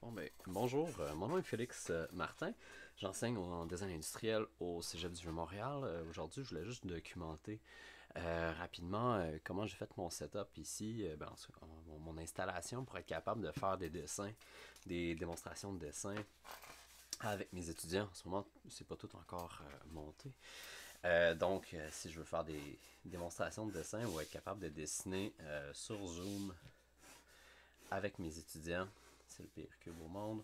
Bon ben, bonjour, mon nom est Félix Martin. J'enseigne en design industriel au Cégep du Vieux-Montréal. Aujourd'hui, je voulais juste documenter rapidement comment j'ai fait mon setup ici, mon installation pour être capable de faire des dessins, des démonstrations de dessin avec mes étudiants. En ce moment, c'est pas tout encore monté. Si je veux faire des démonstrations de dessin ou être capable de dessiner sur Zoom avec mes étudiants, c'est le pire cube au monde.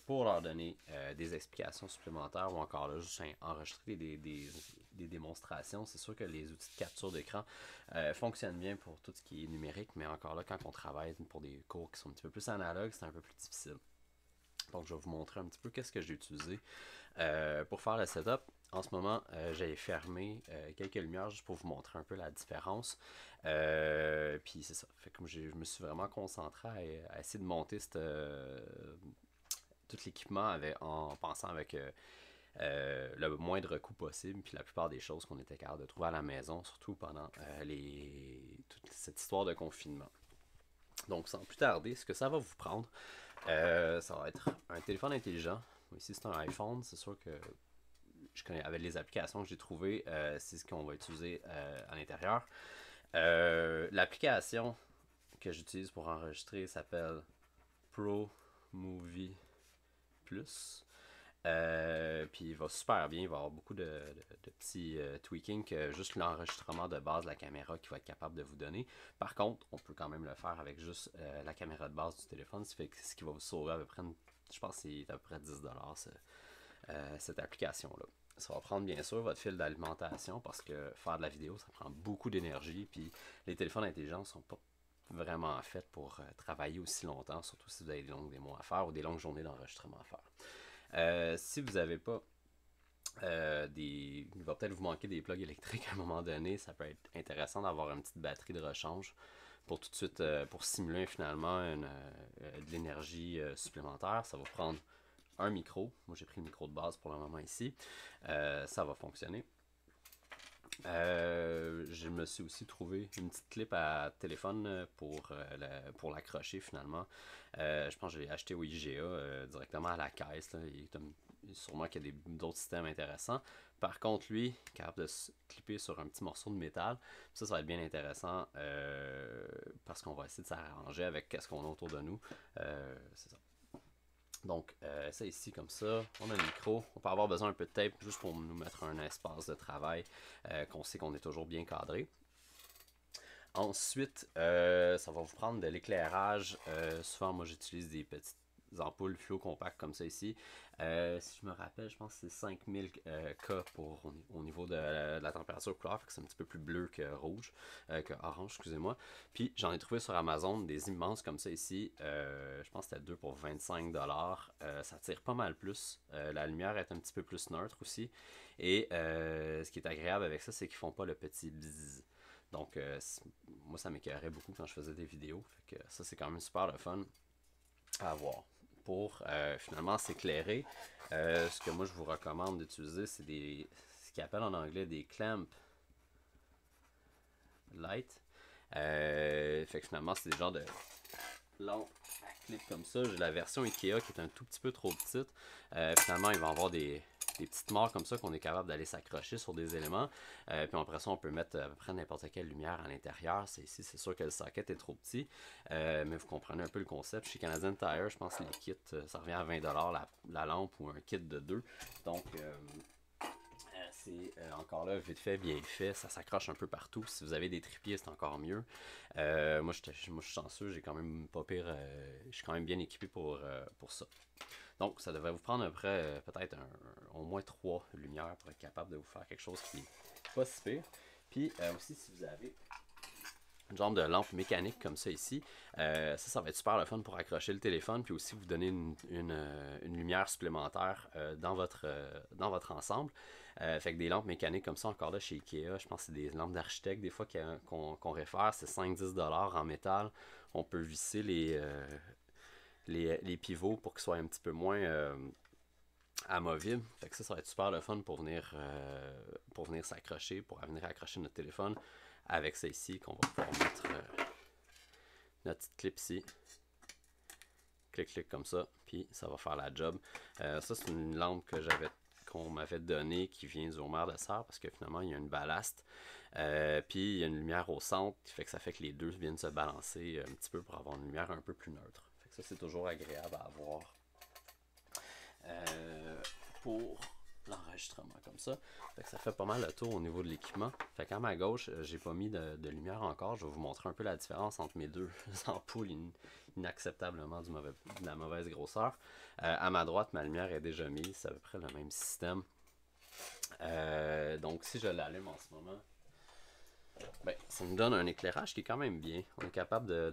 Pour leur donner des explications supplémentaires ou encore là, juste enregistrer des démonstrations. C'est sûr que les outils de capture d'écran fonctionnent bien pour tout ce qui est numérique, mais encore là, quand on travaille pour des cours qui sont un petit peu plus analogues, c'est un peu plus difficile. Donc, je vais vous montrer un petit peu qu'est-ce que j'ai utilisé pour faire le setup. En ce moment, j'ai fermé quelques lumières juste pour vous montrer un peu la différence. Puis c'est ça. Fait que je me suis vraiment concentré à essayer de monter tout l'équipement en pensant avec le moindre coût possible, puis la plupart des choses qu'on était capable de trouver à la maison, surtout pendant toute cette histoire de confinement. Donc, sans plus tarder, ce que ça va vous prendre, ça va être un téléphone intelligent. Ici, c'est un iPhone. C'est sûr que je connais avec les applications que j'ai trouvées, c'est ce qu'on va utiliser à l'intérieur. L'application que j'utilise pour enregistrer s'appelle Pro Movie Plus. Puis il va super bien, il va y avoir beaucoup de petits tweaking que juste l'enregistrement de base de la caméra qui va être capable de vous donner. Par contre, on peut quand même le faire avec juste la caméra de base du téléphone, ce qui va vous sauver à peu près, je pense que c'est à peu près 10$ cette application-là. Ça va prendre bien sûr votre fil d'alimentation parce que faire de la vidéo, ça prend beaucoup d'énergie. Puis les téléphones intelligents sont pas vraiment faits pour travailler aussi longtemps, surtout si vous avez des longues démos à faire ou des longues journées d'enregistrement à faire. Si vous n'avez pas il va peut-être vous manquer des plugs électriques à un moment donné, ça peut être intéressant d'avoir une petite batterie de rechange pour tout de suite pour simuler finalement de l'énergie supplémentaire. Ça va prendre un micro. Moi j'ai pris le micro de base pour le moment ici. Ça va fonctionner. Je me suis aussi trouvé une petite clip à téléphone pour l'accrocher finalement. Je pense que je l'ai acheté au IGA directement à la caisse. Là. Sûrement qu'il y a d'autres systèmes intéressants. Par contre, lui, capable de se clipper sur un petit morceau de métal. Ça va être bien intéressant parce qu'on va essayer de s'arranger avec ce qu'on a autour de nous. C'est ça. Donc, ça ici, comme ça, on a le micro. On peut avoir besoin un peu de tape juste pour nous mettre un espace de travail qu'on sait qu'on est toujours bien cadré. Ensuite, ça va vous prendre de l'éclairage. Souvent, moi, j'utilise des petites ampoules fluo compactes comme ça ici. Si je me rappelle, je pense que c'est 5000 K au niveau de la température couleur, c'est un petit peu plus bleu que rouge, que orange, excusez-moi. Puis j'en ai trouvé sur Amazon des immenses comme ça ici. Je pense que c'était 2 pour 25$. Ça tire pas mal plus. La lumière est un petit peu plus neutre aussi. Et ce qui est agréable avec ça, c'est qu'ils font pas le petit bzzz. Donc, moi, ça m'écœurait beaucoup quand je faisais des vidéos. Fait que ça, c'est quand même super le fun à avoir. Pour finalement s'éclairer, ce que moi, je vous recommande d'utiliser, c'est ce qu'ils appellent en anglais des clamp light. Fait que finalement, c'est des genres de lampes à clip comme ça. J'ai la version Ikea qui est un tout petit peu trop petite. Finalement, il va y avoir des petites morts comme ça qu'on est capable d'aller s'accrocher sur des éléments. Puis après ça, on peut mettre à peu près n'importe quelle lumière à l'intérieur. Ici, c'est sûr que le socket est trop petit. Mais vous comprenez un peu le concept. Chez Canadian Tire, je pense que les kits, ça revient à 20$ la lampe ou un kit de 2. Donc, c'est encore là, vite fait, bien fait. Ça s'accroche un peu partout. Si vous avez des trépieds, c'est encore mieux. Moi, je suis chanceux. J'ai quand même pas pire. Je suis quand même bien équipé pour ça. Donc, ça devrait vous prendre après peut-être au moins 3 lumières pour être capable de vous faire quelque chose qui est pas si pire. Puis aussi, si vous avez une genre de lampe mécanique comme ça ici, ça va être super le fun pour accrocher le téléphone, puis aussi vous donner une lumière supplémentaire dans votre ensemble. Fait que des lampes mécaniques comme ça, encore là chez Ikea, je pense que c'est des lampes d'architecte des fois qu'on réfère, c'est 5-10$ en métal. On peut visser les pivots pour qu'ils soient un petit peu moins amovibles. Fait que ça va être super le fun pour venir s'accrocher, pour venir accrocher notre téléphone avec ça ici qu'on va pouvoir mettre notre petite clip ici. clic comme ça, puis ça va faire la job. Ça, c'est une lampe qu'on m'avait donnée qui vient du Homer de Serre parce que finalement, il y a une ballast. Puis il y a une lumière au centre qui fait que les deux viennent se balancer un petit peu pour avoir une lumière un peu plus neutre. Fait que ça, c'est toujours agréable à avoir pour l'enregistrement comme ça. Fait que ça fait pas mal le tour au niveau de l'équipement. Fait qu'à ma gauche, j'ai pas mis de lumière encore. Je vais vous montrer un peu la différence entre mes deux ampoules inacceptablement de la mauvaise grosseur. À ma droite, ma lumière est déjà mise. C'est à peu près le même système. Donc si je l'allume en ce moment, ben, ça nous donne un éclairage qui est quand même bien. On est capable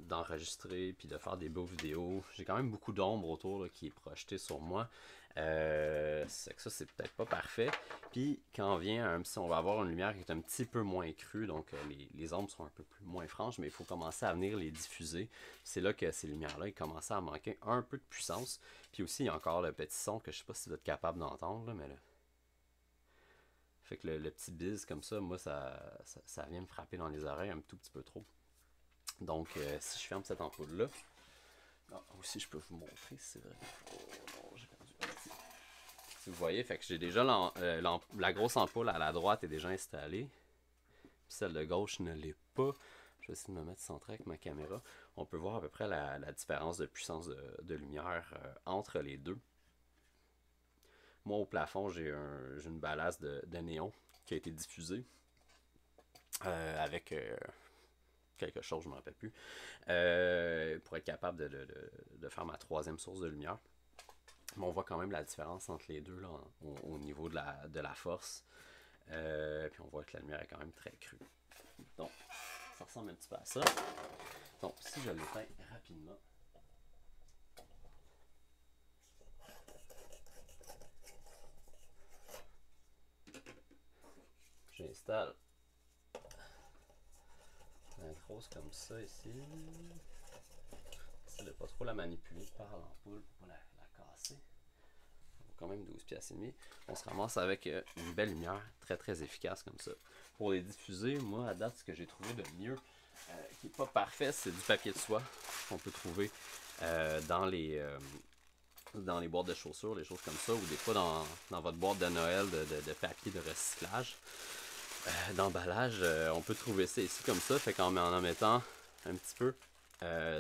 d'enregistrer puis de faire des beaux vidéos. J'ai quand même beaucoup d'ombre autour là, qui est projetée sur moi. C'est que ça, c'est peut-être pas parfait. Puis quand on vient, si on va avoir une lumière qui est un petit peu moins crue, donc les ombres sont un peu moins franches, mais il faut commencer à venir les diffuser. C'est là que ces lumières-là, ils commencent à manquer un peu de puissance. Puis aussi, il y a encore le petit son que je sais pas si vous êtes capable d'entendre, mais là. Fait que le petit buzz comme ça, moi, ça vient me frapper dans les oreilles un tout petit peu trop. Donc, si je ferme cette ampoule-là, aussi je peux vous montrer si c'est vrai. Oh non, j'ai perdu. Si vous voyez, fait que j'ai déjà la grosse ampoule à la droite est déjà installée. Puis celle de gauche ne l'est pas. Je vais essayer de me mettre centré avec ma caméra. On peut voir à peu près la différence de puissance de lumière entre les deux. Moi, au plafond, j'ai une ballast de néon qui a été diffusée avec quelque chose, je ne me rappelle plus, pour être capable de faire ma troisième source de lumière. Mais on voit quand même la différence entre les deux là, au niveau de la force. Puis on voit que la lumière est quand même très crue. Donc, ça ressemble un petit peu à ça. Donc, si je l'éteins rapidement. J'installe la grosse comme ça ici. J'essaie de pas trop la manipuler par l'ampoule pour pas la casser. Ça vaut quand même 12 piastres et demi. On se ramasse avec une belle lumière très très efficace comme ça. Pour les diffuser, moi à date ce que j'ai trouvé de mieux, qui n'est pas parfait, c'est du papier de soie qu'on peut trouver dans les boîtes de chaussures, des choses comme ça, ou des fois dans votre boîte de Noël de papier de recyclage. D'emballage, on peut trouver ça ici comme ça, fait qu'en mettant un petit peu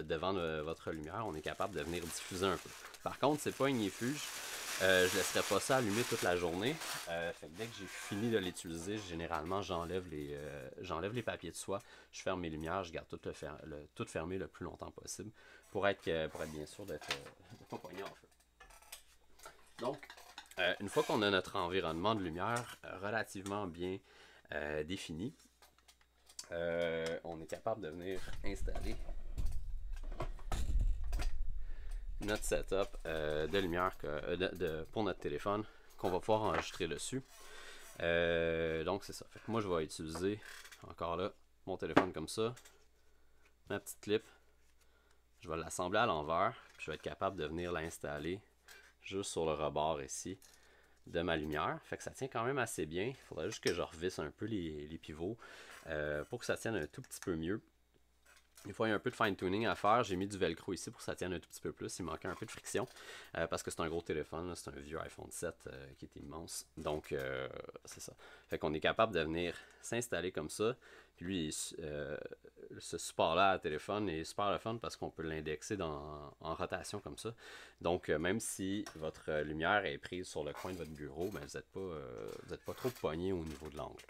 devant votre lumière, on est capable de venir diffuser un peu. Par contre, c'est pas une ignifuge, je laisserai pas ça allumer toute la journée, fait que dès que j'ai fini de l'utiliser, généralement j'enlève les papiers de soie, je ferme mes lumières, je garde tout fermé le plus longtemps possible pour être bien sûr de pas pogner en feu. Donc, une fois qu'on a notre environnement de lumière relativement bien défini, on est capable de venir installer notre setup de lumière pour notre téléphone qu'on va pouvoir enregistrer dessus. Donc c'est ça. Fait que moi je vais utiliser encore là mon téléphone comme ça, ma petite clip. Je vais l'assembler à l'envers, puis je vais être capable de venir l'installer juste sur le rebord ici de ma lumière. Fait que ça tient quand même assez bien. Il faudrait juste que je revisse un peu les pivots pour que ça tienne un tout petit peu mieux. Des fois, il y a un peu de fine-tuning à faire. J'ai mis du velcro ici pour que ça tienne un tout petit peu plus. Il manquait un peu de friction parce que c'est un gros téléphone. C'est un vieux iPhone 7 qui est immense. Donc, c'est ça. Fait qu'on est capable de venir s'installer comme ça. Puis lui, ce support-là à téléphone est super le fun parce qu'on peut l'indexer en rotation comme ça. Donc, même si votre lumière est prise sur le coin de votre bureau, ben, vous n'êtes pas trop pogné au niveau de l'angle.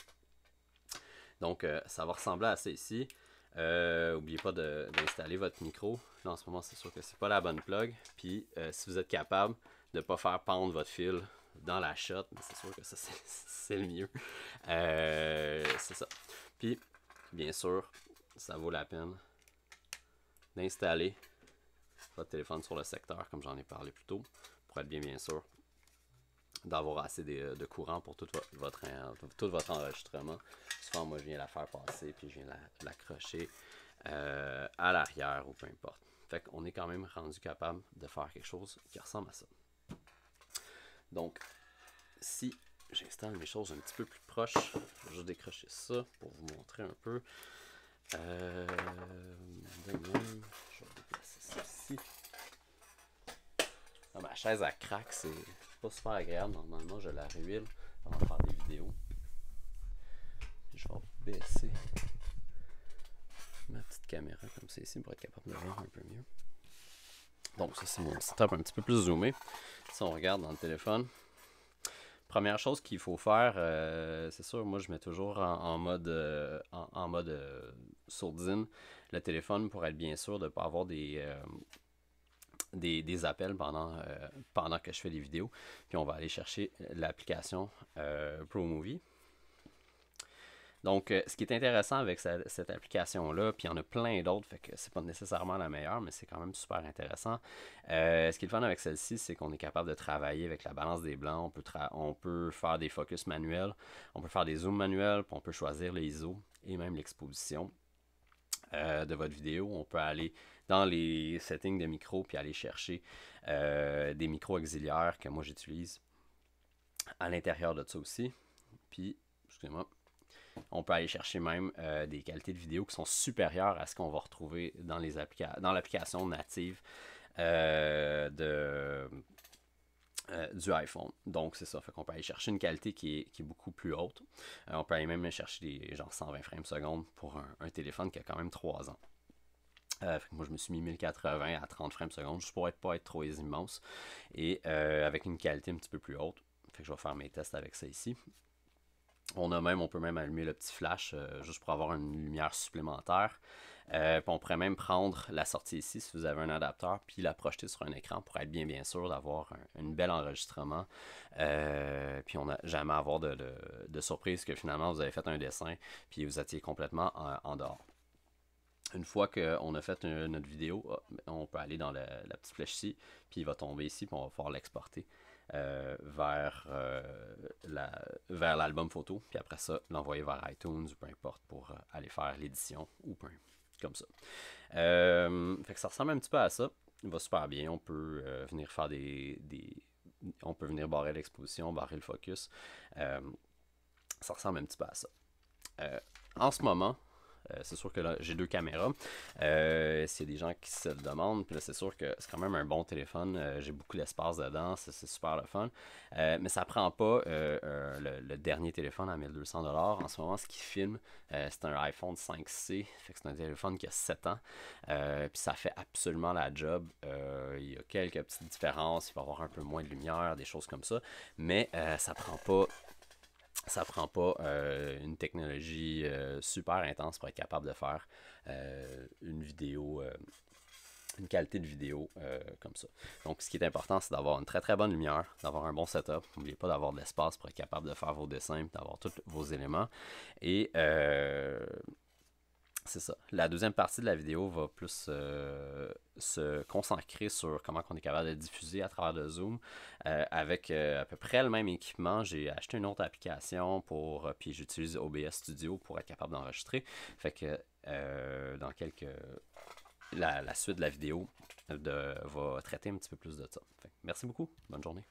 Donc, ça va ressembler à ça ici. N'oubliez pas d'installer votre micro. Là, en ce moment, c'est sûr que c'est pas la bonne plug. Puis, si vous êtes capable de ne pas faire pendre votre fil dans la shot, c'est sûr que ça, c'est le mieux. C'est ça. Puis, bien sûr, ça vaut la peine d'installer votre téléphone sur le secteur, comme j'en ai parlé plus tôt, pour être bien sûr d'avoir assez de courant pour tout votre enregistrement. Souvent, moi, je viens la faire passer, puis je viens l'accrocher à l'arrière ou peu importe. Fait qu'on est quand même rendu capable de faire quelque chose qui ressemble à ça. Donc, si j'installe mes choses un petit peu plus proches, je vais juste décrocher ça pour vous montrer un peu. Je vais déplacer ça ici. chaise à craque, c'est pas super agréable. Normalement, je la ruine avant de faire des vidéos. Je vais baisser ma petite caméra comme ça ici pour être capable de voir un peu mieux. Donc ça c'est mon setup un petit peu plus zoomé. Si on regarde dans le téléphone, première chose qu'il faut faire, c'est sûr, moi je mets toujours en mode, sourdine le téléphone pour être bien sûr de ne pas avoir des appels pendant que je fais des vidéos. Puis on va aller chercher l'application ProMovie. Donc, ce qui est intéressant avec cette application-là, puis il y en a plein d'autres, fait que c'est pas nécessairement la meilleure, mais c'est quand même super intéressant. Ce qui est le fun avec celle-ci, c'est qu'on est capable de travailler avec la balance des blancs. On peut faire des focus manuels, on peut faire des zooms manuels, puis on peut choisir les ISO et même l'exposition de votre vidéo. On peut aller dans les settings de micro, puis aller chercher des micros auxiliaires que moi j'utilise à l'intérieur de ça aussi. Puis, excusez-moi. On peut aller chercher même des qualités de vidéo qui sont supérieures à ce qu'on va retrouver dans l'application native du iPhone. Donc c'est ça, fait qu'on peut aller chercher une qualité qui est beaucoup plus haute. On peut aller même chercher des genre 120 frames secondes pour un téléphone qui a quand même 3 ans. Fait que moi je me suis mis 1080 à 30 frames secondes juste pour pas être trop immense et avec une qualité un petit peu plus haute. Fait que je vais faire mes tests avec ça ici. On peut même allumer le petit flash juste pour avoir une lumière supplémentaire. Puis on pourrait même prendre la sortie ici si vous avez un adapteur, puis la projeter sur un écran pour être bien sûr d'avoir un bel enregistrement. Puis on n'a jamais à avoir de surprise que finalement vous avez fait un dessin, puis vous étiez complètement en dehors. Une fois qu'on a fait notre vidéo, on peut aller dans la petite flèche ici, puis il va tomber ici, puis on va pouvoir l'exporter vers l'album photo, puis après ça, l'envoyer vers iTunes ou peu importe pour aller faire l'édition ou comme ça. Fait que ça ressemble un petit peu à ça. Il va super bien. On peut venir faire on peut venir barrer l'exposition, barrer le focus. Ça ressemble un petit peu à ça. En ce moment, c'est sûr que là, j'ai 2 caméras. S'il y a des gens qui se le demandent, puis là, c'est sûr que c'est quand même un bon téléphone. J'ai beaucoup d'espace dedans, c'est super le fun. Mais ça prend pas le dernier téléphone à 1200$. En ce moment, ce qui filme, c'est un iPhone 5C. Fait que c'est un téléphone qui a 7 ans. Puis ça fait absolument la job. Il y a quelques petites différences. Il va y avoir un peu moins de lumière, des choses comme ça. Mais ça prend pas une technologie super intense pour être capable de faire une vidéo, une qualité de vidéo comme ça. Donc ce qui est important, c'est d'avoir une très très bonne lumière, d'avoir un bon setup. N'oubliez pas d'avoir de l'espace pour être capable de faire vos dessins, d'avoir tous vos éléments. Et c'est ça. La deuxième partie de la vidéo va plus se concentrer sur comment on est capable de diffuser à travers le Zoom. Avec à peu près le même équipement, j'ai acheté une autre application puis j'utilise OBS Studio pour être capable d'enregistrer. Fait que la suite de la vidéo va traiter un petit peu plus de ça. Fait que merci beaucoup. Bonne journée.